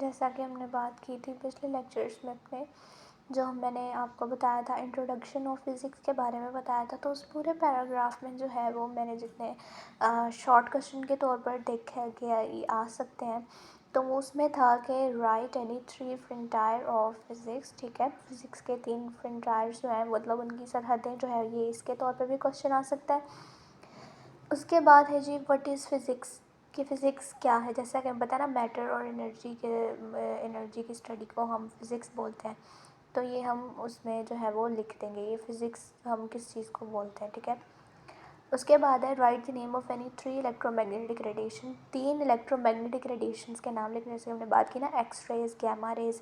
जैसा कि हमने बात की थी पिछले लेक्चर्स में अपने, जो मैंने आपको बताया था इंट्रोडक्शन ऑफ फिज़िक्स के बारे में बताया था, तो उस पूरे पैराग्राफ में जो है वो मैंने जितने शॉर्ट क्वेश्चन के तौर पर देखे गए आ सकते हैं, तो वो उसमें था कि right any three frontier of physics. ठीक है, फिज़िक्स के 3 फ्रंटायर्स जो हैं, मतलब उनकी सरहदें जो है, ये इसके तौर पर भी क्वेश्चन आ सकता है। उसके बाद है जी व्हाट इज़ फ़िज़िक्स, कि फ़िज़िक्स क्या है। जैसा कि हम पता है ना, मैटर और एनर्जी की स्टडी को हम फ़िज़िक्स बोलते हैं, तो ये हम उसमें जो है वो लिख देंगे, ये फ़िज़िक्स हम किस चीज़ को बोलते हैं। ठीक है, उसके बाद है right the name of any 3 electromagnetic radiation. 3 electromagnetic radiations के नाम लिखने से हमने बात की ना, X rays, gamma rays,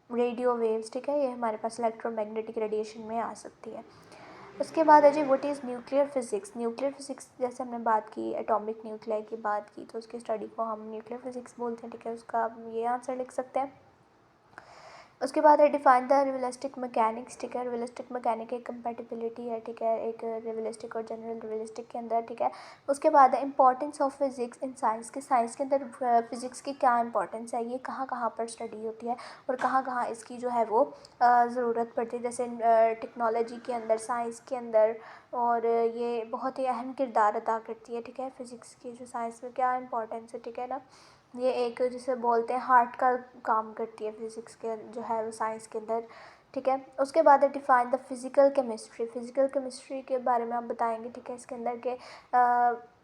radio waves. ठीक है, ये हमारे पास इलेक्ट्रोमैग्नेटिक रेडिएशन में आ सकती है। उसके बाद है जी what is nuclear physics. Nuclear physics जैसे हमने बात की, एटॉमिक न्यूक्लियर की बात की, तो उसकी स्टडी को हम न्यूक्लियर फ़िज़िक्स बोलते हैं। ठीक है, उसका आप ये आंसर लिख सकते हैं। उसके बाद है डिफाइन द रियलिस्टिक मैकेनिक्स। ठीक है, रियलिस्टिक मैकेनिक एक कंपैटिबिलिटी है। ठीक है, एक रियलिस्टिक और जनरल रियलिस्टिक के अंदर। ठीक है, उसके बाद है importance of physics in science, के साइंस के अंदर फिज़िक्स की क्या इंपॉर्टेंस है, ये कहाँ कहाँ पर स्टडी होती है और कहाँ कहाँ इसकी जो है वो ज़रूरत पड़ती है, जैसे टेक्नोलॉजी के अंदर, साइंस के अंदर, और ये बहुत ही अहम किरदार अदा करती है। ठीक है, फ़िज़िक्स की जो साइंस में क्या इंपॉर्टेंस है। ठीक है ना, ये एक जिसे बोलते हैं हार्ट का काम करती है फ़िज़िक्स के जो है वो साइंस के अंदर। ठीक है, उसके बाद है define the physical chemistry. Physical chemistry के बारे में आप बताएंगे। ठीक है, इसके अंदर के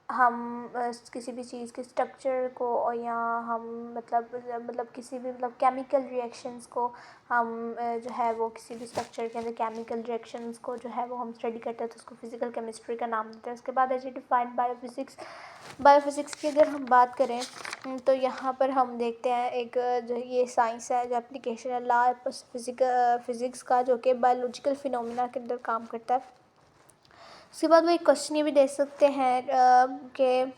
हम किसी भी चीज़ के स्ट्रक्चर को, और या हम मतलब किसी भी मतलब केमिकल रिएक्शंस को हम जो है वो किसी भी स्ट्रक्चर के अंदर केमिकल रिएक्शंस को जो है वो हम स्टडी करते हैं, तो उसको फ़िज़िकल केमिस्ट्री का नाम देते हैं। उसके बाद है जी डिफ़ाइन बायोफ़िज़िक्स। बायोफ़िज़िक्स की अगर हम बात करें, तो यहाँ पर हम देखते हैं एक जो ये साइंस है, जो एप्लीकेशन है ला फ़िज़िक्स का, जो कि बायोलॉजिकल फिनोमिना के अंदर काम करता है। उसके बाद वो एक क्वेश्चन ये भी दे सकते हैं कि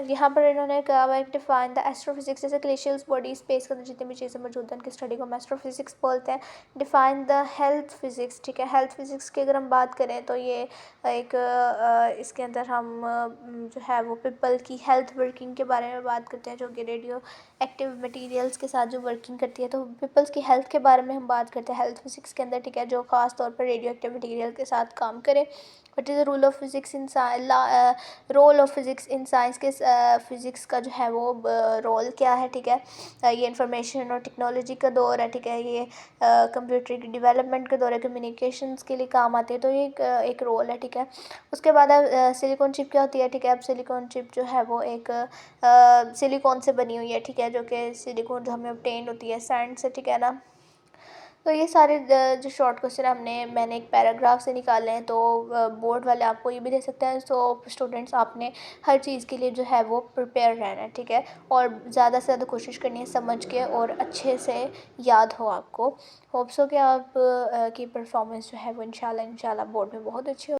यहाँ पर इन्होंने कहा हुआ है डिफाइन द एस्ट्रोफिजिक्स, जैसे ग्लेशियल्स बॉडी स्पेस के अंदर जितनी भी चीज़ें मौजूद हैं उनकी स्टडी को हम एस्ट्रोफिजिक्स बोलते हैं। Define the health physics. ठीक है, हेल्थ फिज़िक्स की अगर हम बात करें, तो ये एक इसके अंदर हम जो है वो पीपल की हेल्थ वर्किंग के बारे में बात करते हैं, जो कि रेडियो एक्टिव मटीरियल्स के साथ जो वर्किंग करती है, तो पीपल्स की हेल्थ के बारे में हम बात करते हैं हेल्थ फिज़िक्स के अंदर। ठीक है, जो ख़ास तौर पर रेडियो एक्टिव मटीरियल के साथ काम करे। What is the rule of physics in role of physics in science, के फिज़िक्स का जो है वो रोल क्या है। ठीक है, ये इंफॉर्मेशन और टेक्नोलॉजी का दौर है। ठीक है, ये कंप्यूटर की डेवलपमेंट का दौर है, कम्युनिकेशंस के लिए काम आते हैं, तो ये एक रोल है। ठीक है, उसके बाद सिलिकॉन चिप क्या होती है। ठीक है, अब सिलिकॉन चिप जो है वो एक सिलिकॉन से बनी हुई है। ठीक है, जो कि सिलिकॉन जो हमें ऑब्टेन होती है सैंड से। ठीक है ना, तो ये सारे जो शॉर्ट क्वेश्चन मैंने एक पैराग्राफ से निकाले हैं, तो बोर्ड वाले आपको ये भी दे सकते हैं। सो स्टूडेंट्स, आपने हर चीज़ के लिए जो है वो प्रिपेयर रहना है। ठीक है, और ज़्यादा से ज़्यादा कोशिश करनी है समझ के और अच्छे से याद हो आपको। होप्स हो कि आप की परफॉर्मेंस जो है वो इंशाल्लाह बोर्ड में बहुत अच्छी हो।